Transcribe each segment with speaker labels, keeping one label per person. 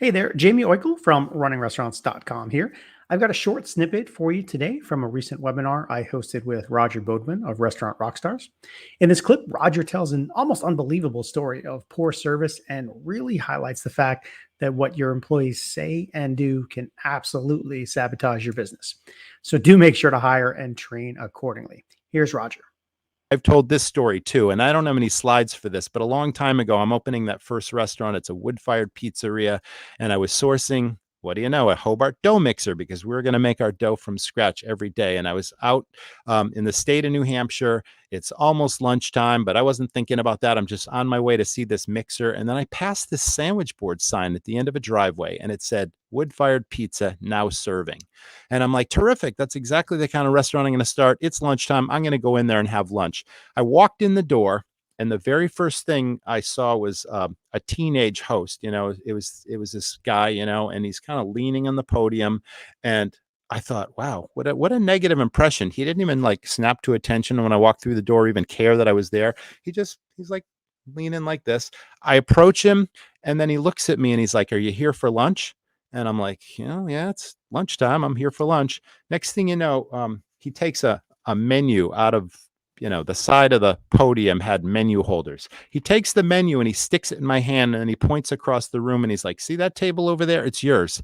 Speaker 1: Hey there, Jamie Oikel from runningrestaurants.com here. I've got a short snippet for you today from a recent webinar I hosted with Roger Bodman of Restaurant Rockstars. In this clip, Roger tells an almost unbelievable story of poor service and really highlights the fact that what your employees say and do can absolutely sabotage your business. So do make sure to hire and train accordingly. Here's Roger.
Speaker 2: I've told this story too, and I don't have any slides for this, but a long time ago, I'm opening that first restaurant. It's a wood-fired pizzeria, and I was sourcing, what do you know, a Hobart dough mixer because we were going to make our dough from scratch every day. And I was out in the state of New Hampshire. It's almost lunchtime, but I wasn't thinking about that. I'm just on my way to see this mixer. And then I passed this sandwich board sign at the end of a driveway, and it said, wood-fired pizza now serving. And I'm like, terrific. That's exactly the kind of restaurant I'm going to start. It's lunchtime. I'm going to go in there and have lunch. I walked in the door, and the very first thing I saw was a teenage host. It was this guy, and he's kind of leaning on the podium, and I thought, wow, what a negative impression. He didn't even like snap to attention when I walked through the door, even care that I was there. He's like leaning like this. I approach him, and then he looks at me and he's like, "Are you here for lunch?" And I'm like, yeah, it's lunchtime. I'm here for lunch. Next thing you know, he takes a menu out of, the side of the podium had menu holders. He takes the menu and he sticks it in my hand and he points across the room and he's like, see that table over there? It's yours.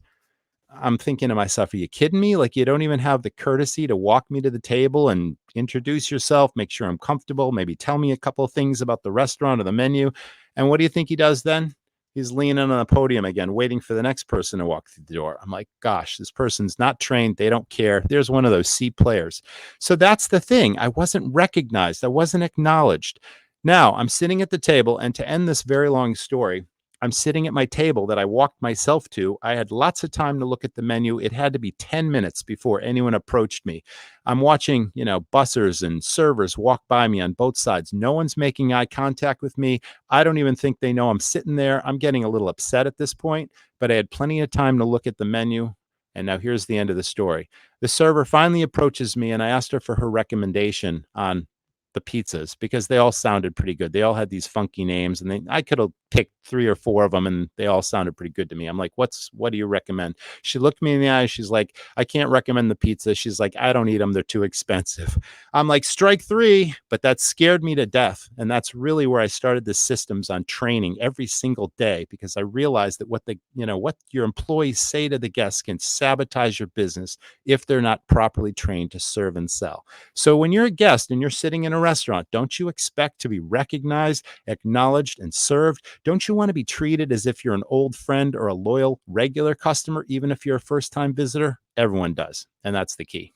Speaker 2: I'm thinking to myself, are you kidding me? Like, you don't even have the courtesy to walk me to the table and introduce yourself, make sure I'm comfortable, maybe tell me a couple of things about the restaurant or the menu. And what do you think he does then? He's leaning on the podium again, waiting for the next person to walk through the door. I'm like, gosh, this person's not trained. They don't care. There's one of those C players. So that's the thing. I wasn't recognized. I wasn't acknowledged. Now I'm sitting at the table, and to end this very long story, I'm sitting at my table that I walked myself to. I had lots of time to look at the menu. It had to be 10 minutes before anyone approached me. I'm watching, bussers and servers walk by me on both sides. No one's making eye contact with me. I don't even think they know I'm sitting there. I'm getting a little upset at this point, but I had plenty of time to look at the menu. And now here's the end of the story. The server finally approaches me, and I asked her for her recommendation on the pizzas because they all sounded pretty good. They all had these funky names, and I could have picked 3 or 4 of them, and they all sounded pretty good to me. I'm like, what do you recommend? She looked me in the eye. She's like, I can't recommend the pizza. She's like, I don't eat them. They're too expensive. I'm like, strike 3, but that scared me to death. And that's really where I started the systems on training every single day, because I realized that what your employees say to the guests can sabotage your business if they're not properly trained to serve and sell. So when you're a guest and you're sitting in a restaurant, don't you expect to be recognized, acknowledged, and served? Don't you want to be treated as if you're an old friend or a loyal regular customer, even if you're a first-time visitor? Everyone does, and that's the key.